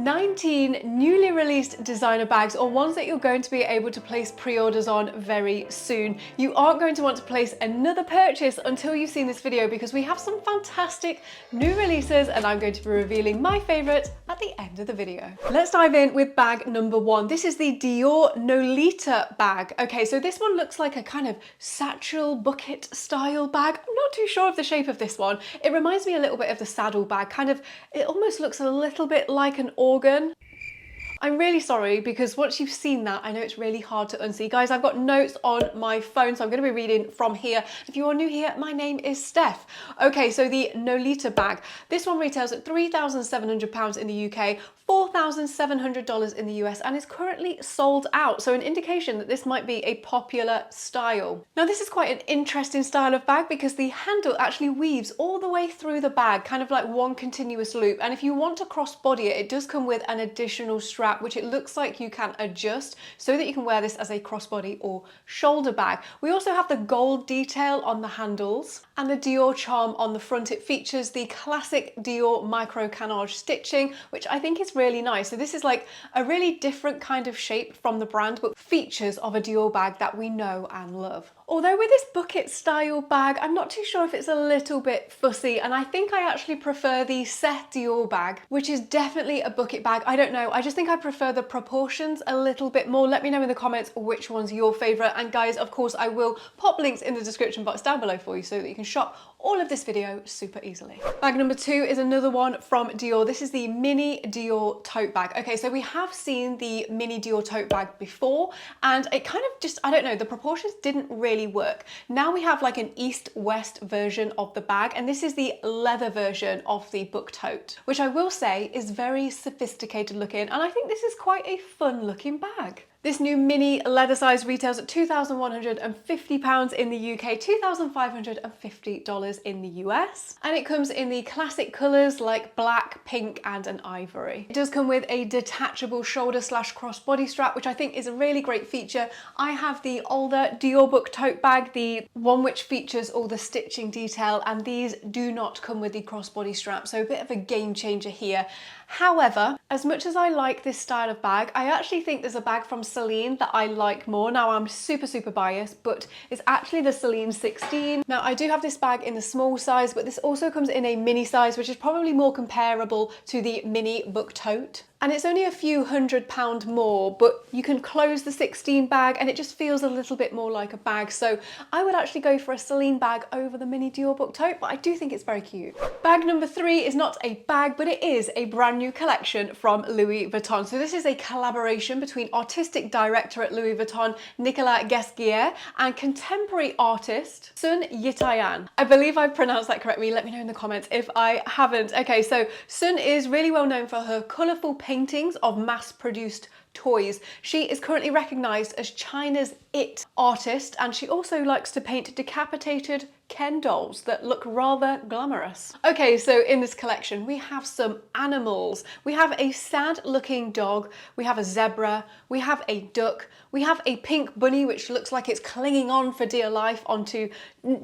19 newly released designer bags, or ones that you're going to be able to place pre-orders on very soon. You aren't going to want to place another purchase until you've seen this video, because we have some fantastic new releases and I'm going to be revealing my favorite at the end of the video. Let's dive in with bag number 1. This is the Dior Nolita bag. Okay, so this one looks like a kind of satchel bucket style bag. I'm not too sure of the shape of this one. It reminds me a little bit of the saddle bag, it almost looks a little bit like an organ. I'm really sorry, because once you've seen that, I know it's really hard to unsee. Guys, I've got notes on my phone, so I'm going to be reading from here. If you are new here, my name is Steph. Okay, so the Nolita bag. This one retails at £3,700 in the UK, $4,700 in the US, and is currently sold out. So an indication that this might be a popular style. Now, this is quite an interesting style of bag because the handle actually weaves all the way through the bag, kind of like one continuous loop. And if you want to crossbody it, it does come with an additional strap, which it looks like you can adjust so that you can wear this as a crossbody or shoulder bag. We also have the gold detail on the handles and the Dior charm on the front. It features the classic Dior micro canage stitching, which I think is really nice. So this is like a really different kind of shape from the brand, but features of a Dior bag that we know and love. Although with this bucket style bag, I'm not too sure if it's a little bit fussy, and I think I actually prefer the Set Dior bag, which is definitely a bucket bag. I don't know, I just think I prefer the proportions a little bit more. Let me know in the comments which one's your favorite. And guys, of course, I will pop links in the description box down below for you so that you can shop all of this video super easily. Bag number 2 is another one from Dior. This is the Mini Dior tote bag. Okay, so we have seen the Mini Dior tote bag before, and it kind of just, I don't know, the proportions didn't really work. Now we have like an east-west version of the bag, and this is the leather version of the book tote, which I will say is very sophisticated looking, and I think this is quite a fun looking bag. This new mini leather size retails at £2,150 in the UK, $2,550 in the US, and it comes in the classic colours like black, pink and an ivory. It does come with a detachable shoulder / crossbody strap, which I think is a really great feature. I have the older Dior book tote bag, the one which features all the stitching detail, and these do not come with the crossbody strap, so a bit of a game changer here. However, as much as I like this style of bag, I actually think there's a bag from Celine that I like more. Now, I'm super biased, but it's actually the Celine 16. Now, I do have this bag in the small size, but this also comes in a mini size, which is probably more comparable to the mini book tote. And it's only a few £100 more, but you can close the 16 bag and it just feels a little bit more like a bag. So I would actually go for a Celine bag over the Mini Dior book tote, but I do think it's very cute. Bag number 3 is not a bag, but it is a brand new collection from Louis Vuitton. So this is a collaboration between artistic director at Louis Vuitton, Nicolas Guesquier, and contemporary artist, Sun Yitayan. I believe I pronounced that correctly. Let me know in the comments if I haven't. Okay, so Sun is really well known for her colourful paintings of mass-produced toys. She is currently recognised as China's it artist, and she also likes to paint decapitated Ken dolls that look rather glamorous. Okay, so in this collection we have some animals. We have a sad looking dog, we have a zebra, we have a duck, we have a pink bunny which looks like it's clinging on for dear life onto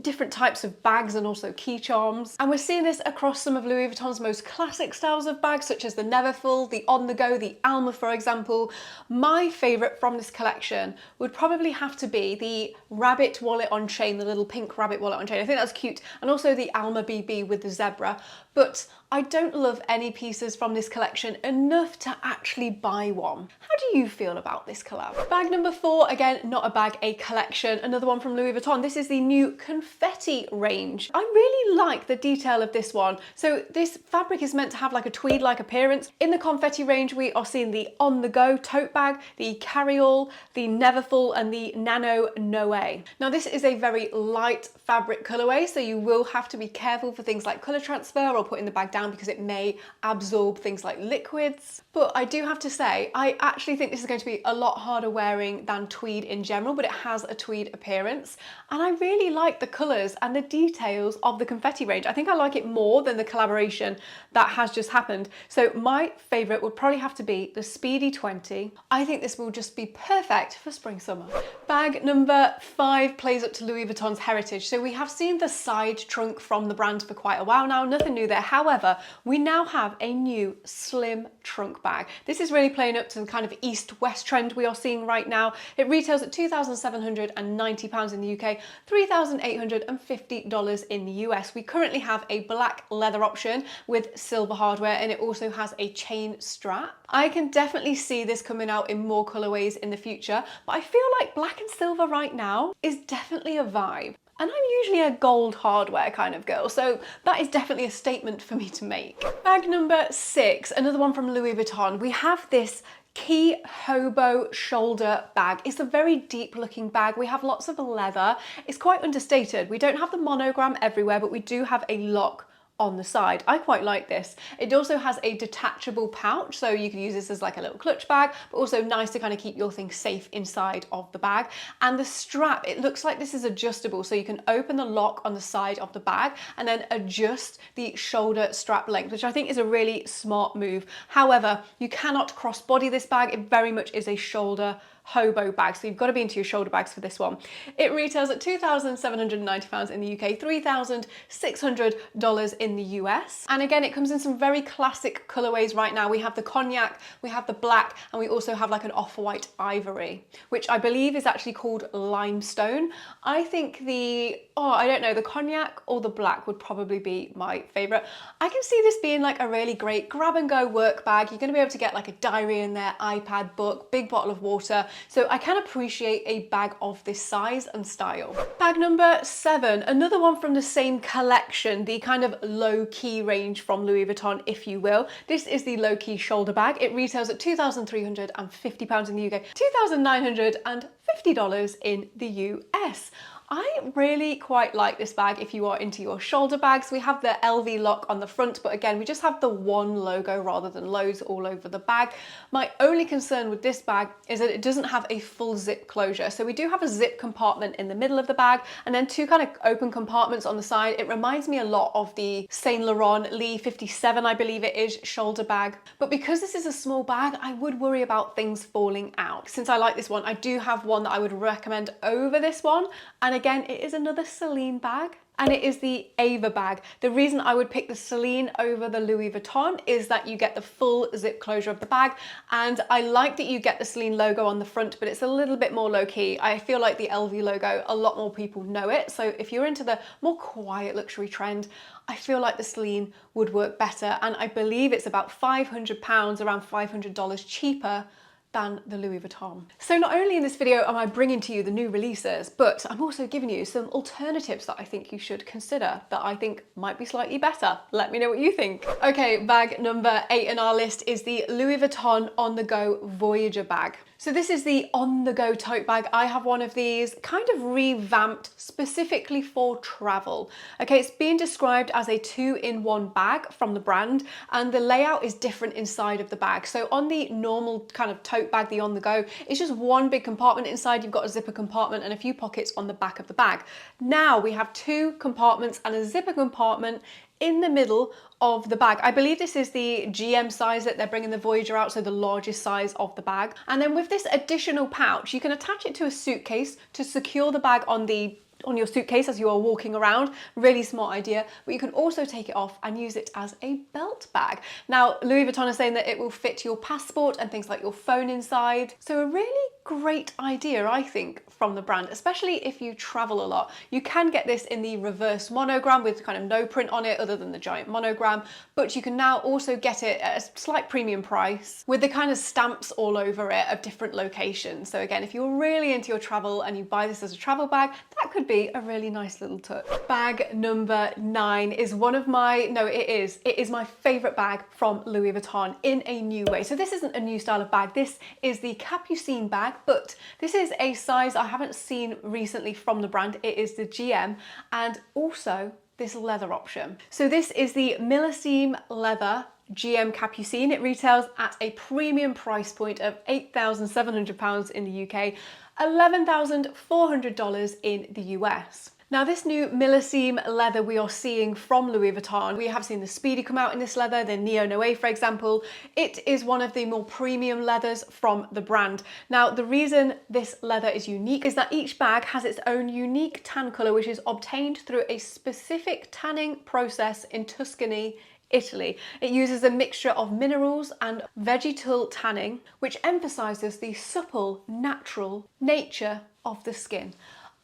different types of bags and also key charms. And we're seeing this across some of Louis Vuitton's most classic styles of bags, such as the Neverfull, the On The Go, the Alma, for example. My favourite from this collection would probably have to be the rabbit wallet on chain, the little pink rabbit wallet on chain. I think that's cute, and also the Alma BB with the zebra. But I don't love any pieces from this collection enough to actually buy one. How do you feel about this collab? Bag number 4, again, not a bag, a collection, another one from Louis Vuitton. This is the new confetti range. I really like the detail of this one. So this fabric is meant to have like a tweed-like appearance. In the confetti range, we are seeing the On The Go tote bag, the carry-all, the Neverfull, and the Nano Noe. Now, this is a very light fabric colorway, so you will have to be careful for things like color transfer or putting the bag down, because it may absorb things like liquids. But I do have to say, I actually think this is going to be a lot harder wearing than tweed in general, but it has a tweed appearance. And I really like the colors and the details of the confetti range. I think I like it more than the collaboration that has just happened. So my favorite would probably have to be the Speedy 20. I think this will just be perfect for spring summer. Bag number 5 plays up to Louis Vuitton's heritage. So we have seen the side trunk from the brand for quite a while now, nothing new there. it. However, we now have a new slim trunk bag. This is really playing up to the kind of east-west trend we are seeing right now. It retails at £2,790 in the UK, $3,850 in the US. We currently have a black leather option with silver hardware, and it also has a chain strap. I can definitely see this coming out in more colorways in the future, but I feel like black and silver right now is definitely a vibe. And I'm usually a gold hardware kind of girl, so that is definitely a statement for me to make. Bag number 6, another one from Louis Vuitton. We have this Key Hobo shoulder bag. It's a very deep looking bag. We have lots of leather. It's quite understated. We don't have the monogram everywhere, but we do have a lock on the side. I quite like this. It also has a detachable pouch, so you can use this as like a little clutch bag, but also nice to kind of keep your things safe inside of the bag. And the strap, it looks like this is adjustable, so you can open the lock on the side of the bag and then adjust the shoulder strap length, which I think is a really smart move. However, you cannot crossbody this bag. It very much is a shoulder Hobo bag, so you've got to be into your shoulder bags for this one. It retails at £2,790 in the UK, $3,600 in the US. And again, it comes in some very classic colorways right now. We have the cognac, we have the black, and we also have like an off-white ivory, which I believe is actually called limestone. I think the cognac or the black would probably be my favorite. I can see this being like a really great grab and go work bag. You're going to be able to get like a diary in there, iPad, book, big bottle of water. So I can appreciate a bag of this size and style. Bag number 7, another one from the same collection, the kind of low-key range from Louis Vuitton, if you will. This is the low-key shoulder bag. It retails at £2,350 in the UK, $2,950 in the US. I really quite like this bag if you are into your shoulder bags. We have the LV lock on the front, but again, we just have the one logo rather than loads all over the bag. My only concern with this bag is that it doesn't have a full zip closure. So we do have a zip compartment in the middle of the bag and then two kind of open compartments on the side. It reminds me a lot of the Saint Laurent Lee 57, I believe it is, shoulder bag. But because this is a small bag, I would worry about things falling out. Since I like this one, I do have one that I would recommend over this one. And again, it is another Celine bag, and it is the Ava bag. The reason I would pick the Celine over the Louis Vuitton is that you get the full zip closure of the bag, and I like that you get the Celine logo on the front, but it's a little bit more low-key. I feel like the LV logo, a lot more people know it, so if you're into the more quiet luxury trend, I feel like the Celine would work better, and I believe it's about £500, around $500 cheaper than the Louis Vuitton. So not only in this video am I bringing to you the new releases, but I'm also giving you some alternatives that I think you should consider that I think might be slightly better. Let me know what you think. Okay, bag number 8 in our list is the Louis Vuitton On The Go Voyager bag. So this is the on-the-go tote bag. I have one of these kind of revamped specifically for travel. Okay, it's being described as a 2-in-1 bag from the brand, and the layout is different inside of the bag. So on the normal kind of tote bag, the on-the-go, it's just one big compartment inside. You've got a zipper compartment and a few pockets on the back of the bag. Now we have 2 compartments and a zipper compartment in the middle of the bag. I believe this is the GM size that they're bringing the Voyager out, so the largest size of the bag. And then with this additional pouch, you can attach it to a suitcase to secure the bag on your suitcase as you are walking around. Really smart idea, but you can also take it off and use it as a belt bag. Now, Louis Vuitton is saying that it will fit your passport and things like your phone inside. So a really great idea, I think, from the brand, especially if you travel a lot. You can get this in the reverse monogram with kind of no print on it other than the giant monogram, but you can now also get it at a slight premium price with the kind of stamps all over it of different locations. So again, if you're really into your travel and you buy this as a travel bag, that could be a really nice little touch. Bag number 9 is one of my, it is my favorite bag from Louis Vuitton in a new way. So this isn't a new style of bag. This is the Capucine bag, but this is a size I haven't seen recently from the brand. It is the GM and also this leather option. So this is the Millesime leather GM Capucine. It retails at a premium price point of £8,700 in the UK, $11,400 in the US. Now this new Millesime leather we are seeing from Louis Vuitton, we have seen the Speedy come out in this leather, the Neo Noe for example. It is one of the more premium leathers from the brand. Now the reason this leather is unique is that each bag has its own unique tan colour which is obtained through a specific tanning process in Tuscany, Italy. It uses a mixture of minerals and vegetal tanning which emphasises the supple, natural nature of the skin.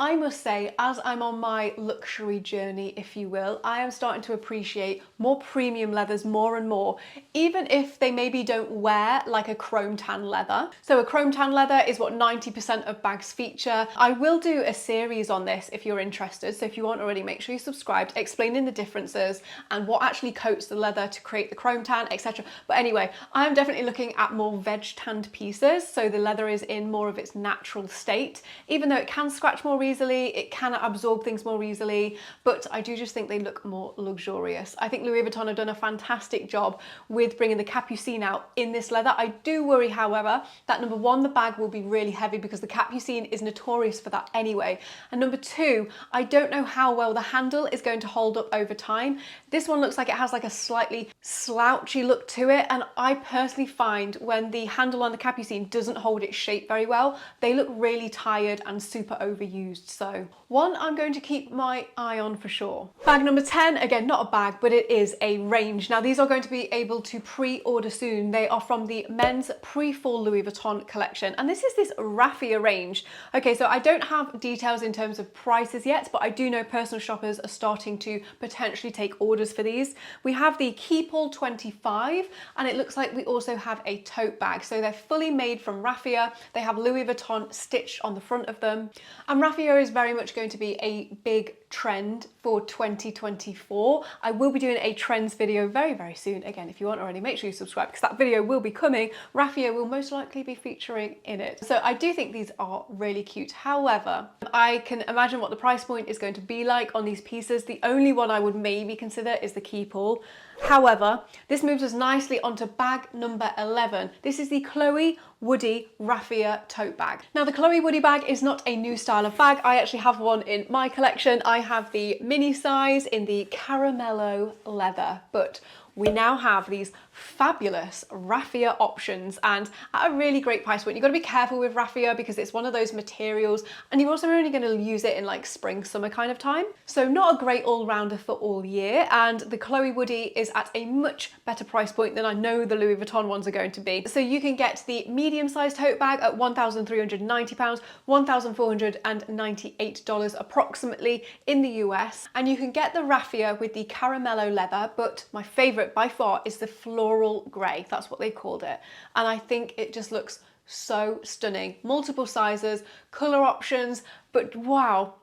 I must say, as I'm on my luxury journey, if you will, I am starting to appreciate more premium leathers more and more, even if they maybe don't wear like a chrome tan leather. So a chrome tan leather is what 90% of bags feature. I will do a series on this if you're interested. So if you aren't already, make sure you're subscribed, explaining the differences and what actually coats the leather to create the chrome tan, etc. But anyway, I am definitely looking at more veg tanned pieces. So the leather is in more of its natural state, even though it can scratch more easily, it can absorb things more easily, but I do just think they look more luxurious. I think Louis Vuitton have done a fantastic job with bringing the capucine out in this leather. I do worry, however, that number one, the bag will be really heavy because the capucine is notorious for that anyway. And number two, I don't know how well the handle is going to hold up over time. This one looks like it has like a slightly slouchy look to it, and I personally find when the handle on the capucine doesn't hold its shape very well, they look really tired and super overused. So one I'm going to keep my eye on for sure. Bag number 10, again, not a bag, but it is a range. Now these are going to be able to pre-order soon. They are from the men's pre-fall Louis Vuitton collection. And this is this raffia range. Okay, so I don't have details in terms of prices yet, but I do know personal shoppers are starting to potentially take orders for these. We have the Keepall 25, and it looks like we also have a tote bag. So they're fully made from raffia. They have Louis Vuitton stitched on the front of them. And raffia is very much going to be a big trend for 2024. I will be doing a trends video very, very soon. Again, if you aren't already, make sure you subscribe because that video will be coming. Raffia will most likely be featuring in it. So I do think these are really cute. However, I can imagine what the price point is going to be like on these pieces. The only one I would maybe consider is the Keepall. However, this moves us nicely onto bag number 11. This is the Chloe Woody Raffia tote bag. Now the Chloe Woody bag is not a new style of bag. I actually have one in my collection. I have the mini size in the caramello leather, but we now have these fabulous raffia options and at a really great price point. You've got to be careful with raffia because it's one of those materials and you're also only going to use it in like spring, summer kind of time. So not a great all-rounder for all year, and the Chloe Woody is at a much better price point than I know the Louis Vuitton ones are going to be. So you can get the medium-sized tote bag at £1,390, $1,498 approximately in the US, and you can get the raffia with the caramello leather, but my favorite by far is the floral grey. That's what they called it. And I think it just looks so stunning. Multiple sizes, color options, but wow,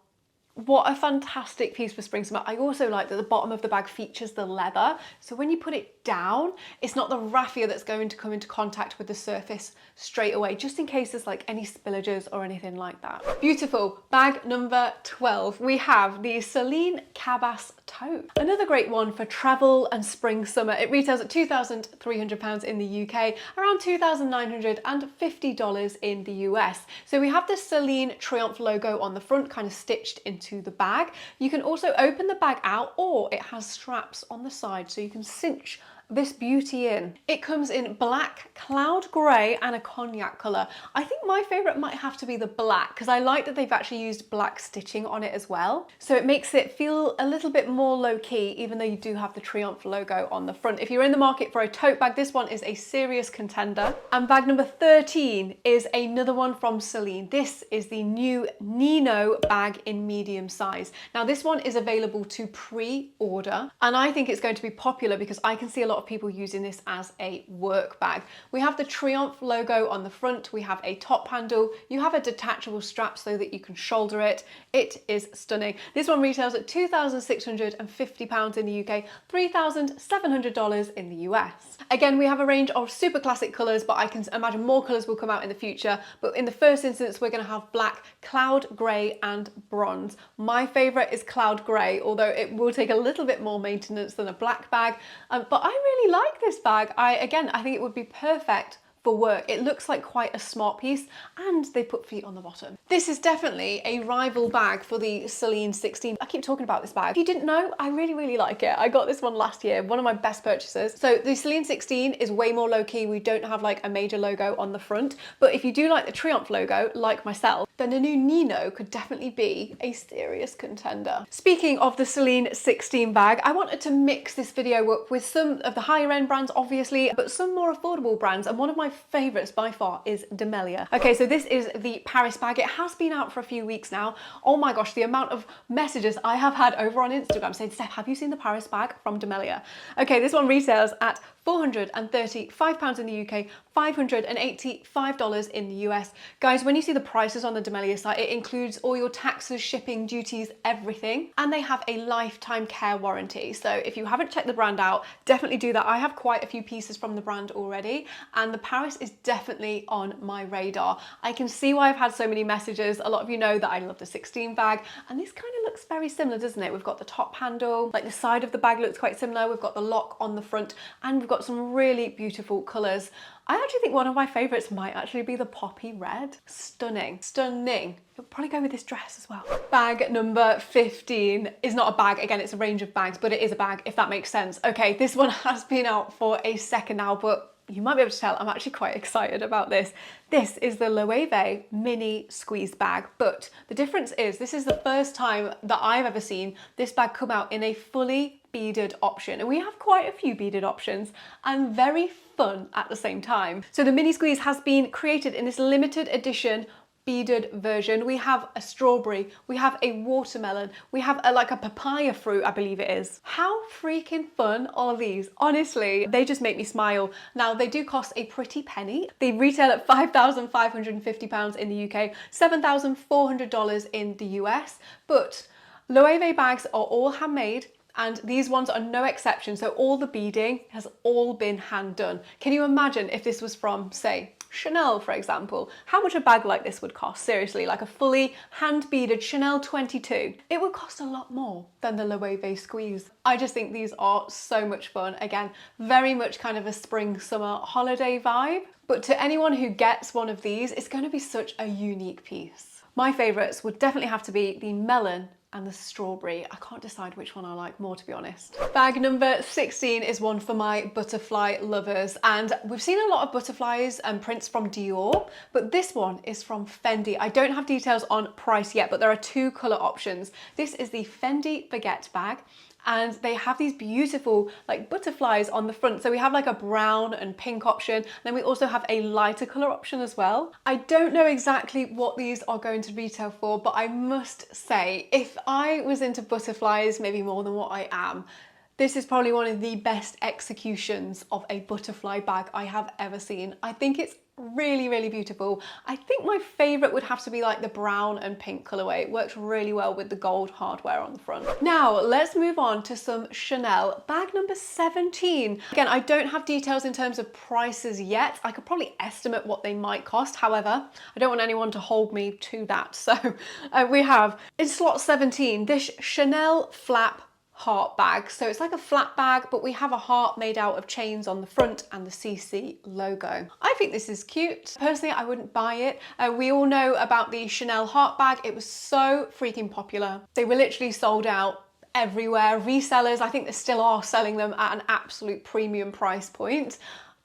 what a fantastic piece for spring summer. I also like that the bottom of the bag features the leather. So when you put it down, it's not the raffia that's going to come into contact with the surface straight away, just in case there's like any spillages or anything like that. Beautiful. Bag number 12. We have the Celine Cabas tote. Another great one for travel and spring summer. It retails at £2,300 in the UK, around $2,950 in the US. So we have the Celine Triumph logo on the front, kind of stitched into the bag. You can also open the bag out, or it has straps on the side so you can cinch this beauty in. It comes in black, cloud grey and a cognac colour. I think my favourite might have to be the black because I like that they've actually used black stitching on it as well. So it makes it feel a little bit more low-key even though you do have the Triumph logo on the front. If you're in the market for a tote bag, this one is a serious contender. And bag number 13 is another one from Celine. This is the new Nino bag in medium size. Now this one is available to pre-order and I think it's going to be popular because I can see a lot of people using this as a work bag. We have the Triumph logo on the front, we have a top handle, you have a detachable strap so that you can shoulder it. It is stunning. This one retails at £2,650 in the UK, $3,700 in the US. Again, we have a range of super classic colours, but I can imagine more colours will come out in the future. But in the first instance, we're going to have black, cloud grey and bronze. My favourite is cloud grey, although it will take a little bit more maintenance than a black bag. But I really like this bag. I think it would be perfect for work. It looks like quite a smart piece, and they put feet on the bottom. This is definitely a rival bag for the Celine 16. I keep talking about this bag. If you didn't know, I really like it. I got this one last year, one of my best purchases. So the Celine 16 is way more low-key. We don't have like a major logo on the front, but if you do like the Triumph logo, like myself, then the new Nino could definitely be a serious contender. Speaking of the Celine 16 bag, I wanted to mix this video up with some of the higher end brands, obviously, but some more affordable brands, and one of my favorites by far is DeMellier. Okay, so this is the Paris bag. It has been out for a few weeks now. Oh my gosh, the amount of messages I have had over on Instagram saying, Steph, have you seen the Paris bag from DeMellier? Okay, this one retails at £435 in the UK, $585 in the US. Guys, when you see the prices on the DeMellier site, it includes all your taxes, shipping, duties, everything. And they have a lifetime care warranty. So if you haven't checked the brand out, definitely do that. I have quite a few pieces from the brand already, and the Paris is definitely on my radar. I can see why I've had so many messages. A lot of you know that I love the 16 bag, and this kind of looks very similar, doesn't it? We've got the top handle, like the side of the bag looks quite similar. We've got the lock on the front, and we've got some really beautiful colours. I actually think one of my favourites might actually be the poppy red. Stunning, stunning. It'll probably go with this dress as well. Bag number 15 is not a bag. Again, it's a range of bags, but it is a bag, if that makes sense. Okay, this one has been out for a second now, but you might be able to tell I'm actually quite excited about this. This is the Loewe mini squeeze bag, but the difference is this is the first time that I've ever seen this bag come out in a fully beaded option, and we have quite a few beaded options and very fun at the same time. So the mini squeeze has been created in this limited edition beaded version. We have a strawberry, we have a watermelon, we have like a papaya fruit, I believe it is. How freaking fun are these? Honestly, they just make me smile. Now, they do cost a pretty penny. They retail at £5,550 in the UK, $7,400 in the US, but Loewe bags are all handmade, and these ones are no exception. So all the beading has all been hand done. Can you imagine if this was from, say, Chanel, for example? How much a bag like this would cost? Seriously, like a fully hand beaded Chanel 22. It would cost a lot more than the Loewe squeeze. I just think these are so much fun. Again, very much kind of a spring summer holiday vibe. But to anyone who gets one of these, it's going to be such a unique piece. My favourites would definitely have to be the melon and the strawberry. I can't decide which one I like more, to be honest. Bag number 16 is one for my butterfly lovers, and we've seen a lot of butterflies and prints from Dior, but this one is from Fendi. I don't have details on price yet, but there are two colour options. This is the Fendi Baguette bag, and they have these beautiful like butterflies on the front. So we have like a brown and pink option. Then we also have a lighter color option as well. I don't know exactly what these are going to retail for, but I must say, if I was into butterflies, maybe more than what I am, this is probably one of the best executions of a butterfly bag I have ever seen. I think it's really beautiful. I think my favorite would have to be like the brown and pink colorway. It works really well with the gold hardware on the front. Now let's move on to some Chanel. Bag number 17. Again, I don't have details in terms of prices yet. I could probably estimate what they might cost. However, I don't want anyone to hold me to that. So we have in slot 17 this Chanel flap heart bag. So it's like a flat bag, but we have a heart made out of chains on the front and the CC logo. I think this is cute. Personally, I wouldn't buy it. We all know about the Chanel heart bag. It was so freaking popular. They were literally sold out everywhere. Resellers, I think they still are selling them at an absolute premium price point.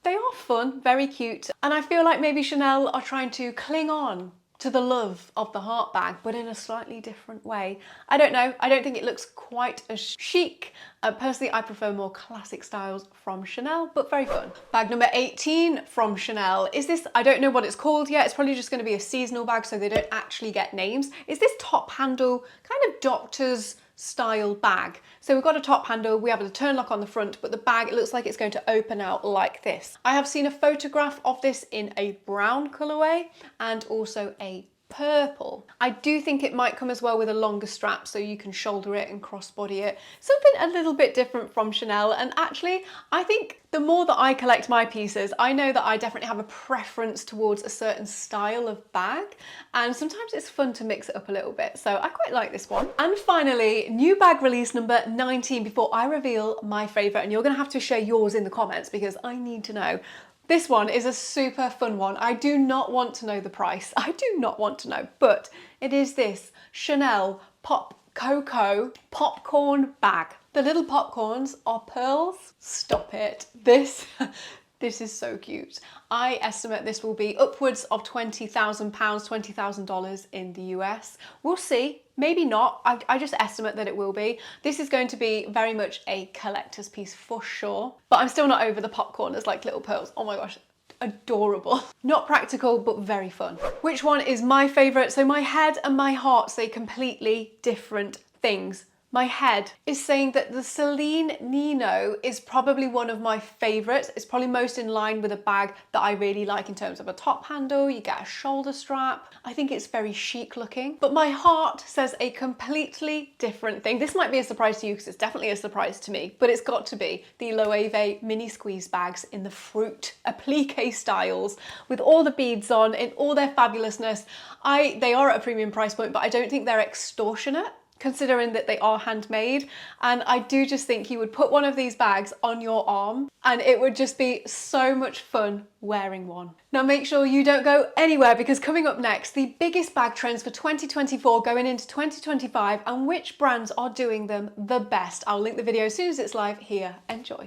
They are fun, very cute. And I feel like maybe Chanel are trying to cling on to the love of the heart bag, but in a slightly different way. I don't know. I don't think it looks quite as chic. Personally, I prefer more classic styles from Chanel, but very fun. Bag number 18 from Chanel. Is this, I don't know what it's called yet. It's probably just going to be a seasonal bag, so they don't actually get names. Is this top handle kind of doctor's style bag? So we've got a top handle, we have a turn lock on the front, but the bag, it looks like it's going to open out like this. I have seen a photograph of this in a brown colorway and also a purple. I do think it might come as well with a longer strap so you can shoulder it and crossbody it. Something a little bit different from Chanel. And actually, I think the more that I collect my pieces, I know that I definitely have a preference towards a certain style of bag. And sometimes it's fun to mix it up a little bit. So I quite like this one. And finally, new bag release number 19 before I reveal my favorite. And you're going to have to share yours in the comments because I need to know. This one is a super fun one. I do not want to know the price. I do not want to know, but it is this Chanel Pop Cocoa popcorn bag. The little popcorns are pearls. Stop it. This is so cute. I estimate this will be upwards of £20,000, $20,000 in the US. We'll see. Maybe not. I just estimate that it will be. This is going to be very much a collector's piece for sure. But I'm still not over the popcorn as like little pearls. Oh my gosh. Adorable. Not practical, but very fun. Which one is my favorite? So my head and my heart say completely different things. My head is saying that the Celine Nino is probably one of my favorites. It's probably most in line with a bag that I really like in terms of a top handle. You get a shoulder strap. I think it's very chic looking. But my heart says a completely different thing. This might be a surprise to you because it's definitely a surprise to me, but it's got to be the Loewe mini squeeze bags in the fruit applique styles with all the beads on in all their fabulousness. They are at a premium price point, but I don't think they're extortionate, considering that they are handmade. And I do just think you would put one of these bags on your arm and it would just be so much fun wearing one. Now make sure you don't go anywhere, because coming up next, the biggest bag trends for 2024 going into 2025 and which brands are doing them the best. I'll link the video as soon as it's live here. Enjoy.